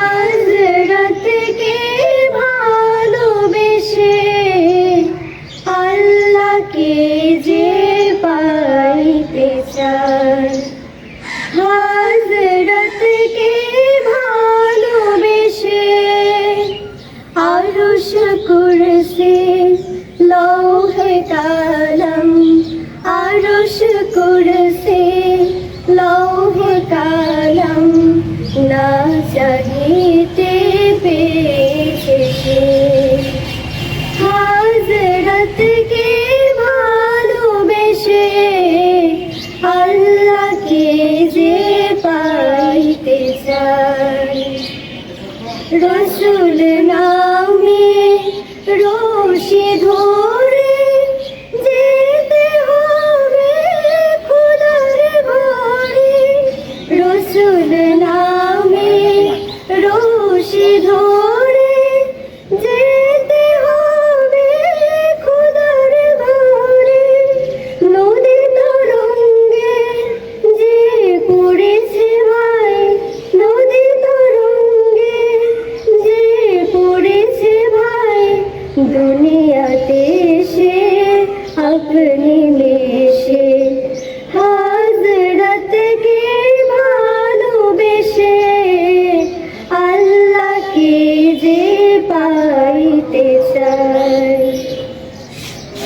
হযরতকে ভালোবেসে আল্লাহকে যে পাইতে চায়, হযরতকে ভালোবেসে আরশ কুরসি লৌহে কালাম, আরশ কুরসি লৌহে কালাম না চাহিতে পেয়েছে সে। হযরতকে ভালোবেসে আল্লাহকে যে পাইতে চায়, রসুল নামে রশিদ